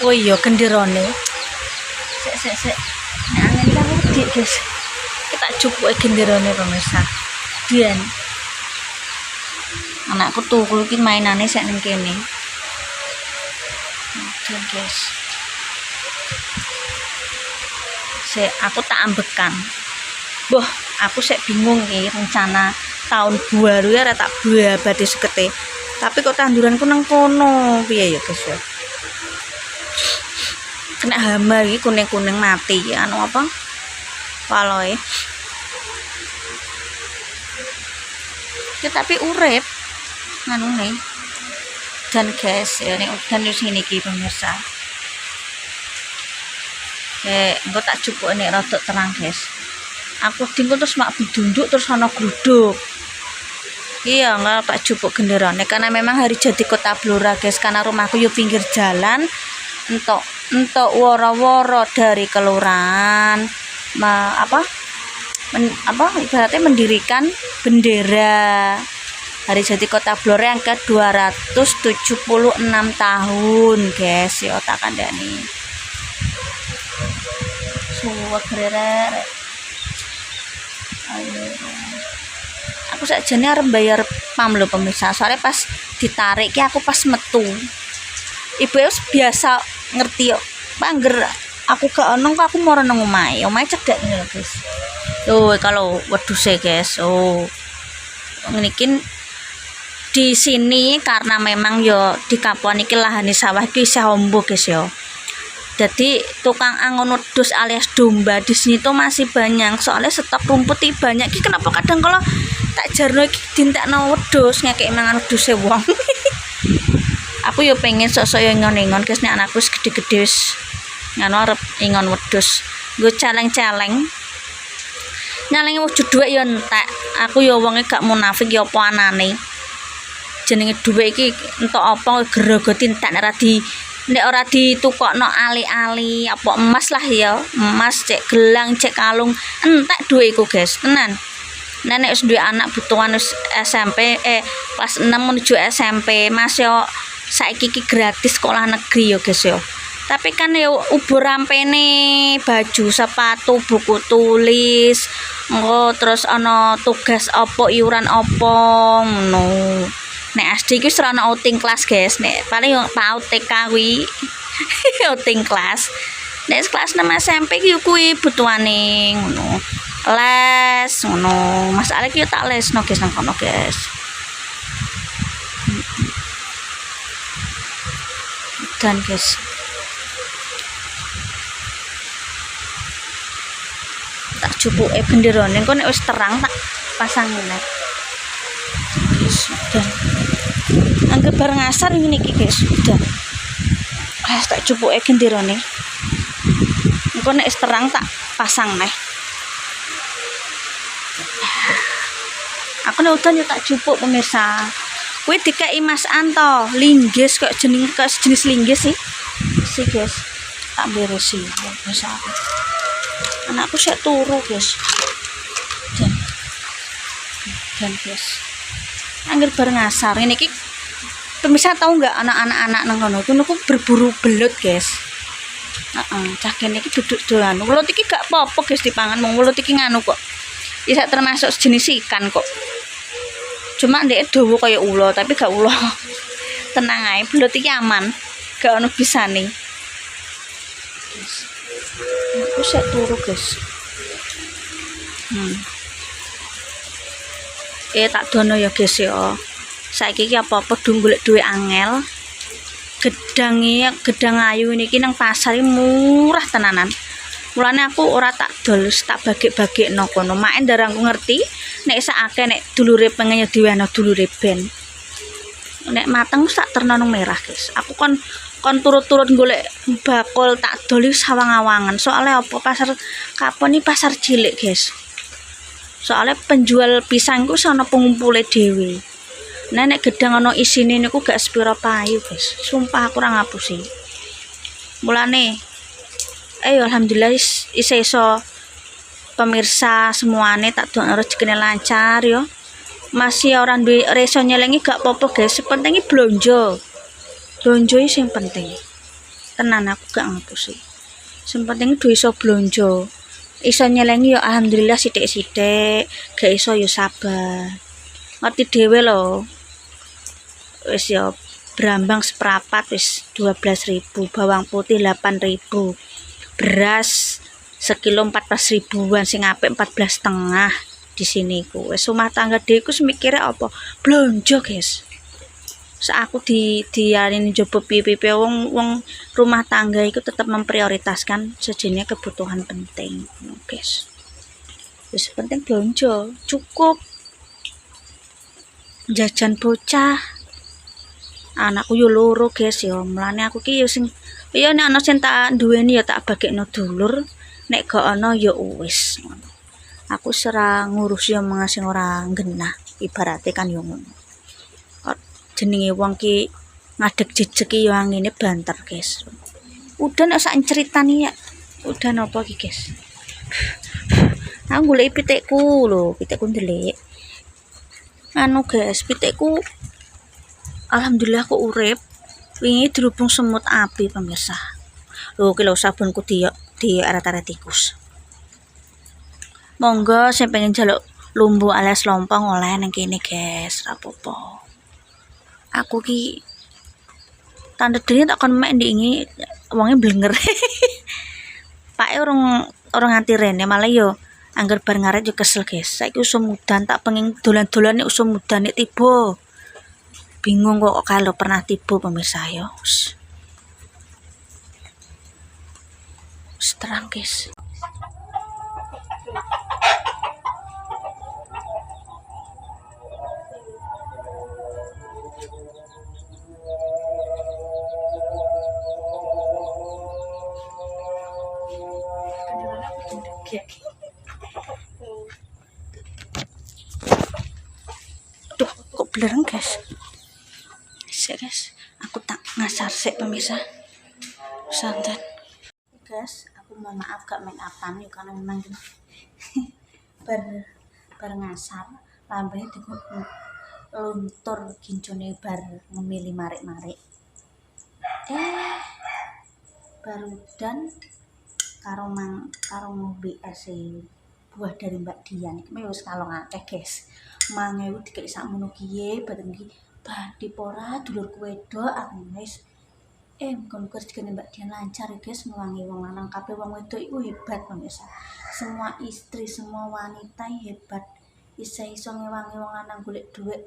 Oh iya genderone. Sik. Nek angin kan udik, guys. Kita cukup genderone pemirsa. Dian. Anakku tuh kuwi mainane sik ning kene. Dian, guys. Sik aku tak ambekan. Boh, aku sik bingung nih rencana tahun baru ya tak buabati sekete. Tapi kok tanduranku nang kono. Piye ya, guys ya? Kena hama iki kuning-kuning mati anu apa? Paloe. Ya tapi urip nganune. Dan guys, ya nek udan di sini iki pemirsa. Engko tak cukup nek rada terang, guys. Aku tinggal terus mak bidunduk terus ana gluduk. Iya, enggak tak cukup genderane karena memang hari jadi Kota Blora, guys. Karena rumahku yo pinggir jalan. Entok woro-woro dari kelurahan ibaratnya mendirikan bendera hari jadi Kota Blora yang ke 276 tahun, guys. Ya tak kandhani suwek rere. Ayo. Aku sakjane arep bayar pam lho pemirsa. Soalnya pas ditarik ki aku pas metu. Ibu wis biasa ngerti yo. Pangger aku gak ono aku moro nang omahe. Omahe cedhak ngene lho, guys. Tuh kalau wedhuse, guys. Oh. Ngene iki di sini karena memang yo di kampung iki lahane sawah iki isih ombo, guys yo. Jadi tukang angon wedhus alias domba di sini tuh masih banyak. Soalnya stok rumput banyak. Iki kenapa kadang kalau tak jarno iki dintekno wedhus ngekek mangan wedhuse wong. Aku yo pengen sok-sok yo ingon-ingon, guys, nek anakku wis gede-gede wis ngono arep ingon wedhus. Nggo celeng-celeng. Nyalengi wujud dhuwit yo entek. Aku yo wonge gak munafik yo apa anane. Jenenge dhuwit iki entuk apa gerogoti entek nek ora ditukokno ali-ali apa emas lah ya. Emas cek gelang, cek kalung, entek dhuwit iku, guys. Tenan. Nenek wis duwe anak butuhan wis SMP kelas 6 menuju SMP. Mas yo saiki iki gratis sekolah negeri yo, guys yo. Tapi kan yo ubur rampene baju, sepatu, buku tulis, engko terus ana tugas apa, iuran apa ngono. Nek SD iki wis ora ana outing kelas, guys. Nek paling yo PAUD TK kuwi outing kelas. Nek kelas 6 SMP iki kuwi butuhane ngono. Les ngono. Mas Alek yo tak lesno, guys, nang kono, guys. Dan guys tak cukup benderone engko nek wis terang tak pasang ngene, guys. Dan anggap bareng asar ngene iki, guys. Udah tak cukup benderone engko nek wis terang tak pasang neh. Aku nek udan yo tak cukup pemirsa. Kuwi dikai Mas Anto, linggis kok jenis linggis sih. Si, guys. Tak beresi. Bisa aku. Anakku sik turu, guys. Dan guys. Angger bareng asar. Ini iki pemirsa tahu enggak anak-anak nang kono itu niku berburu belut, guys. Cah kene iki duduk dolan. Welut iki gak apa-apa, guys, dipangan. Wong welut iki nganu kok. Isa termasuk jenis ikan kok. Cuma ndek dawa kaya ula, tapi gak ula. Tenang ae, belut iki aman. Gak ono bisane. Aku sik turu, guys. Tak dono ya, guys ya. Saiki iki apa-apa do golek duwe angel. Gedang ayu niki nang pasar iki murah tenanan. Mulane aku ora tak dol, tak bagik-bagikno kono. Mak ndarangku ngerti nek sakake nek dulure pengen diwehno dulure ben. Nek mateng sak terno nang merah, guys. Aku kon turut-turut golek bakul tak dol sawang-awangan. Soalnya apa pasar kapon iki pasar cilik, guys. Soalnya penjual pisangku sono pengumpule dhewe. Nek gedang ana isine niku gak sepiro payu, guys. Sumpah aku ora ngapusi. Mulane alhamdulillah iso pemirsa semuanya tak dono rezekine lancar yo. Masih orang duwe reso nyelengi gak apa-apa, guys. Pentingnya blonjo blonjo iki sing penting. Tenan aku gak ngapusi. Sing penting duwe iso blonjo. Iso nyelengi ya alhamdulillah sithik-sithik, gak iso ya sabar. Ngerti dhewe lho. Wis ya brambang seprapat wis 12.000, bawang putih 8.000. Beras sekilo 14 ribuan, sing apik 14,5 di sini ku. Wis rumah tangga dhewe ku mikire apa? Blonjo, guys. Aku diarin jopo piye-piye wong rumah tangga itu tetap memprioritaskan sejenis kebutuhan penting, guys. Wis penting blonjo, cukup jajan bocah. Anakku yo loro, guys, yo mlane aku ki yo sing ya nek ana sing tak duweni ya tak bagekno dulur, nek gak ana ya wis ngono. Aku sera ngurus yo mengasih ora genah, ibarate kan yo ngono. Jenenge wong ki ngadeg jejeg yo angine banter, guys. Udah nek sak ceritani ya. Udah napa iki, guys? Aku golek pitikku lho, pitikku ndelik. Anu, guys, pitikku alhamdulillah aku urip. Wingi dirubung semut api, pemirsa. Lho, ki lho sabunku di arat-arat tikus. Monggo sing pengen njaluk lumbu alias lompong oleh nang kene, guys, rapopo. Aku ki tanda dene tak kon mek ndingi wonge blenger. Pake orang nganti rene malah yo angger bar ngaret yo kesel, guys. Saiki usum mudan tak pengen dolan-dolan nek usum mudan nek tiba. Bingung kok kalau pernah tiba, pemirsa yo. Terang, guys. Tuh, kok belerang, guys? Sik, guys. Aku tak ngasar sik, pemirsa. Santet. Guys, aku mohon maaf gak make upan yuk karena memang bar ngasar lambene luntur gincone bar ngemili marik-marik. Baru dan karo ngombe es buah dari Mbak Dian iki wis kalong akeh, guys. 5.000 dikek sakmono kiye bareng iki badhe pora dulurku wedok aku wis muga-muga rezekine Mbak Dian lancar ya, guys, ngewangi wong lanang kabeh wong wedok iku hebat, pemirsa. Semua istri, semua wanita hebat. Iso ngewangi wong lanang golek dhuwit.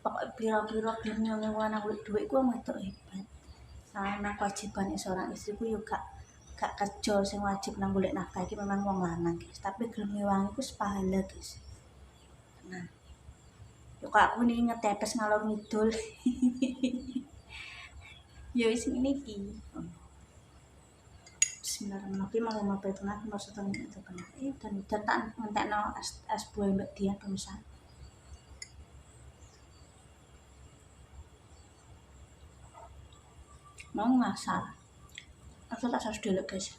Pokoke pira-pira gelem ngewangi wong lanang golek dhuwit ku wong wedok hebat. Karena kewajiban seorang istri ku yo gak kerja sing wajib nang golek nafkah iki memang wong lanang, guys. Tapi gelem ngewangi ku sepahala, guys. Nah, yo kok aku niki ngetepes ngalor ngidul. Ya wis ngene iki. Bismillahirrahmanirrahim. Allahumma baitna maksudnya itu benar. Dan tak ngentekno es buah Mbak Dian, pemirsa. Mau ngasal. Aku tak harus dulu, guys.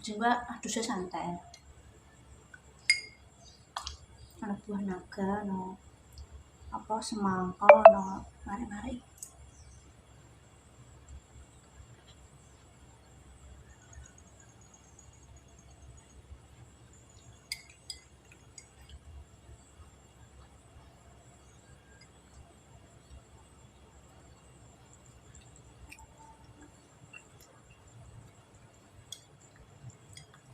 Juga adusnya santai. Ada buah naga, no apa semangka, no mari-mari.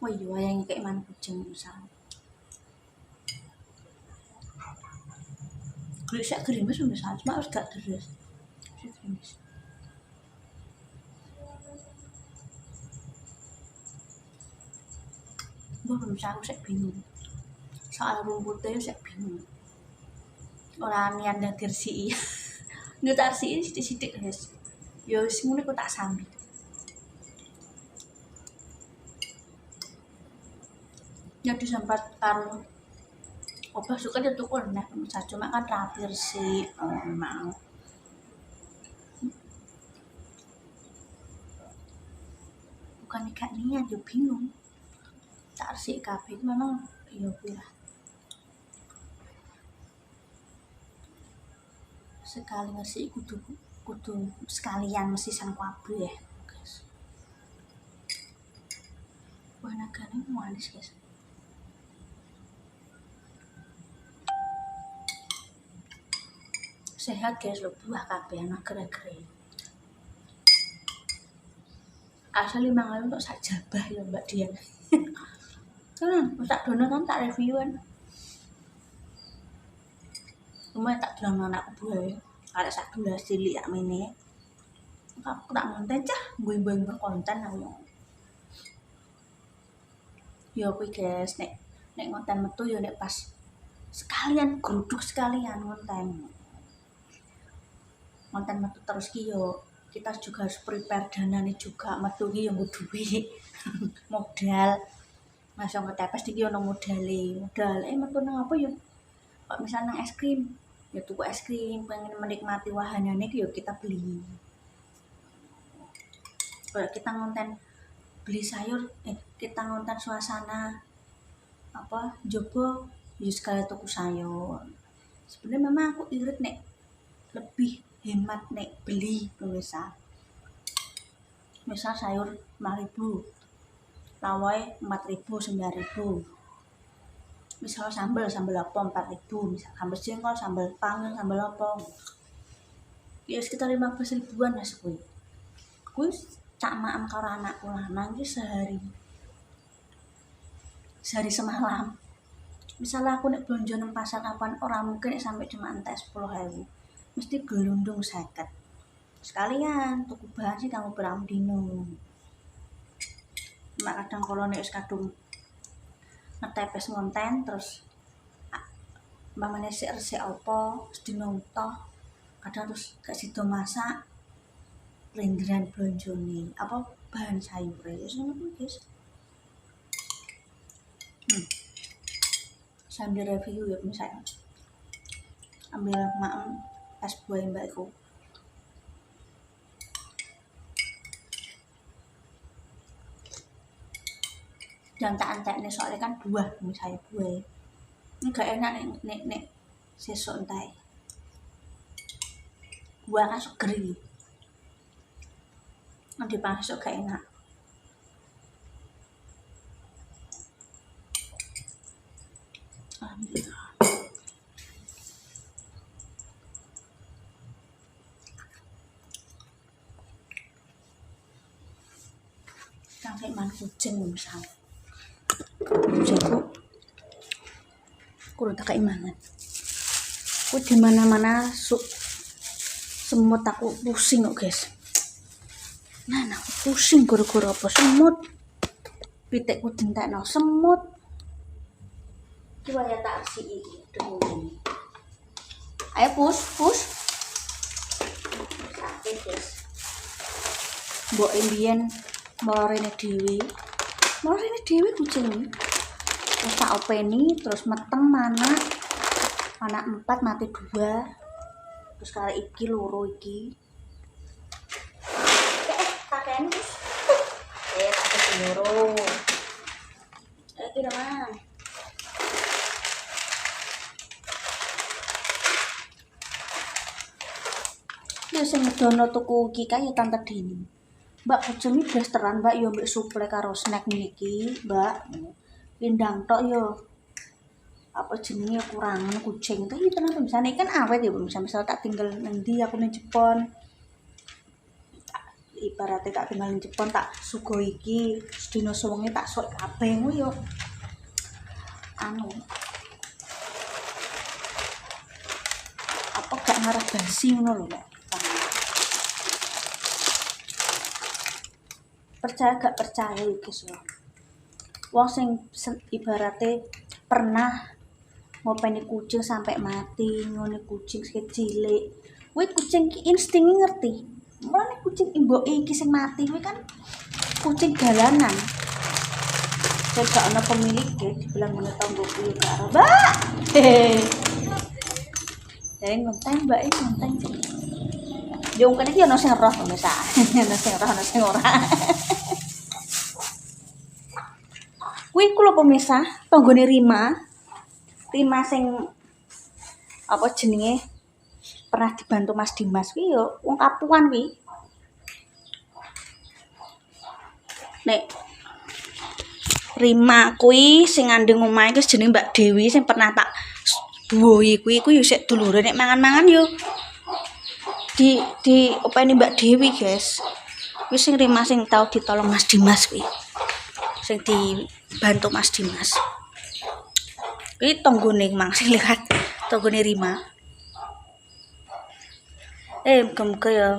Wah iya yang kayak mana kucing misalnya. Gelisah gerimis misalnya, cuma harus gak terus. Gerimis. Gue misalnya aku bingung. Soal rumputnya saya bingung. Orang niat dan tersi. Nggak tersi sidik-sidik, guys. Yo semuanya aku tak sambil. Jadi sempat karo obat suka dia tukul nek cuma kan rapir sih memang bukan ikat niat yo bingung tak sih kabeh memang yo pira sekali ngasih kudu kudu sekalian mesti sang kabeh guys. Wah nagane manis guys. Sehat guys lo, buah kabeh agar-agar. Asal 5.000 untuk sak jabah ya Mbak Dian. Kan tak dono kan tak reviewan. Cuma tak dono anakku buah. Ada sak gelas cilik yak mene. Aku tak ngonten cah, gue berkonten aku. Yo kuwi guys, nek ngonten metu yo nek pas sekalian geruduk sekalian ngonten metu terus ki yo kita juga harus prepare danane juga metu ki yo nggo duit modal masuk ngetepes iki ono modal metu nang apa yo kok misal nang es krim ya tuku es krim pengen menikmati wahanane ki yo kita beli. Kalau kita ngonten beli sayur kita ngonten suasana apa jogo yo sekali tuku sayur. Sebenarnya memang aku irit nek lebih hemat nek beli pemirsa. Misal sayur 5.000, lawai 4.000, 9.000. Misal sambal apa 4.000, misal sambal jengkol, sambal panggang, sambal apa. Ya sekitar 15 ribuan lah kuwi. Kuwi cak maem karo anakku lanang iki sehari semalam. Misalnya aku nek belanja nang pasar kapan ora mungkin sampai cuma entek 10.000. Mesti gelundung 50. Sekalian tuku bahan sih kanggo berang dino. Mak kadang kalau nek wis kadung ngetepes ngonten terus mamane sik resik apa sedina utuh kadang terus gak sida masak lenderan blonjone apa bahan sayure wis ngono kuwi guys. Sambil review ya misalnya ambil maem es buah mbakku. Jangan tak antek soalnya kan buah misalnya buah ini gak enak nek sesuk entek buah kan seger nanti pasok gak enak. Alhamdulillah. Sampai man kucing misal kucingku udah tak keimangan aku di mana semut aku pusing kok guys. Nah aku pusing gara-gara apa semut pitekku dintekno semut coba ya tak resiki iki. Ayo push sakit guys. Mbok mbien molorene dhewe kucing terus tak openi terus meteng mana 4 mati 2 terus kali iki loro iki kakeknya tak kasih loro iki mana ya sing ngedono tuku iki kae Tante Dini. Mbak kucing iki blasteran Mbak yo mbek suple karo snack niki Mbak. Pindang tok yo. Apa jenenge kurangan kucing itu kenapa misalnya kan awet ya misal tak tinggal nanti aku ning Jepon. Ibaratnya tak tinggal ning Jepon tak sugo iki sedina sewengi tak sok kabeh ngono yo. Apa gak ngarah basi ngono lho Mbak. Percaya gak percaya guys ya. Wong sing ibaratnya pernah ngopeni kucing sampai mati, ngene kucing cilik. Kuwi kucing ki insting ngerti. Mulane kucing imboke iki sing mati kuwi kan kucing dalanan. Coba ana pemiliknya dibilang ngene tanggoku yo karo, "Mbak." Jadi ngonten Mbak ngonten. Yo kene iki ana sing roh pemirsa. Ana sing roh, ana sing ora. Kuwi ku lho pemirsa, tanggane Rima sing apa jenenge? pernah dibantu Mas Dimas kuwi yo wong Kapuan kuwi. Nek Rima kuwi sing ngandeng omahe kuwi jenenge Mbak Dewi sing pernah tak buwohi kuwi yo sik dulure nek mangan-mangan yo di openi Mbak Dewi, guys. Kuwi sing Rima sing tau ditolong Mas Dimas kuwi. Sing dibantu Mas Dimas. Kuwi tanggane mang sing lihat tanggane Rima. Muga-muga ya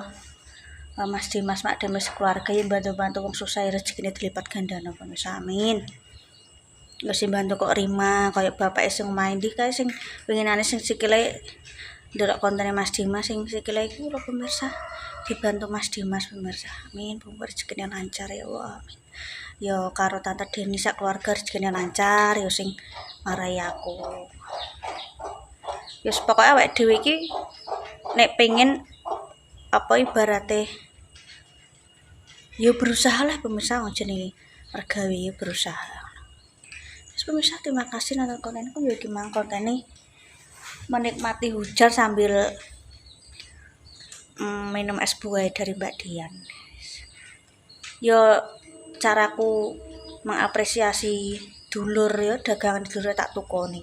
Mas Dimas, Mak Demes keluarga yang bantu-bantu wong susah rezekine dilipat gandana pemirsa. Amin. Wis bantu kok Rima kaya bapak sing main di kae sing winginane sing sikile ndelok kontene Mas Dimas sing sikile iku lho pemirsa. Dibantu Mas Dimas pemirsa. Amin. Muga rezekine lancar ya Allah. Amin. Yo karo tante Deni sak keluarga rezekine lancar yo sing marai aku. Yo pokoke awake dhewe iki nek pengen apa ibaratnya yo berusaha lah pemirsa jenenge mergawe yo berusaha. Terus pemirsa terima kasih nonton kontenku yo gimana kontennya menikmati hujan sambil minum es buah dari Mbak Dian. Yo caraku mengapresiasi dulur yo dagangan dulur tak tukoni.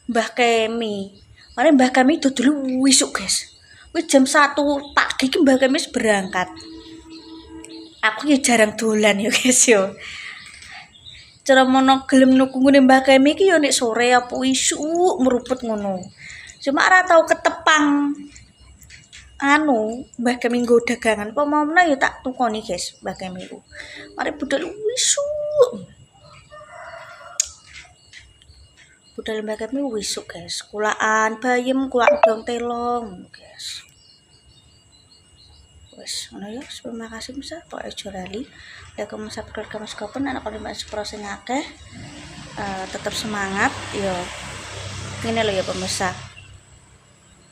Mbah Kemi mari Mbah Kemi dodol wisuk, guys. Wis jam 1 pagi ki Mbah Kemi wis berangkat. Aku ya jarang dolan ya, guys yo. Cara mono gelem nukune Mbah Kemi ki yo nek sore apa isuk meruput ngono. Cuma ora tau ketepang Mbah Kemi nggo dagangan apa momna yo tak tukoni, guys, Mbah Kemi ku. Mari budal wisuk. Budal Mbah Kemi wisuk, guys. Kulaan bayem, kulaan dong telong, guys. Wes, ngono ya. Terima kasih bisa. Kok aja lali. Like, comment, subscribe, Mas Kopen anak kalau Mas Pro sing akeh. Tetap semangat yo. Ngene lho ya pemirsa.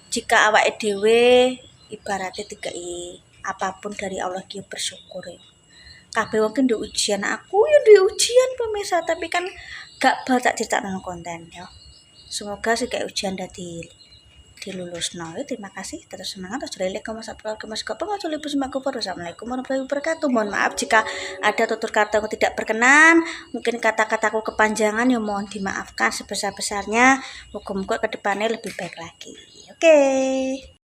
Jika awake dhewe ibaratnya dikai apapun dari Allah ki bersyukur ya. Kabeh wong ki nduk ujian, aku yo nduk ujian pemirsa, tapi kan gak bakal dicetakno konten ya. Semoga sih kayak ujian dadi dilulusno. Terima kasih, terus semangat, terus like, comment, subscribe, Mas Kopen, Assalamualaikum warahmatullahi wabarakatuh. Mohon maaf jika ada tutur kata yang tidak berkenan, mungkin kata-kataku kepanjangan, ya mohon dimaafkan sebesar-besarnya. Moga-moga kedepannya lebih baik lagi. Oke.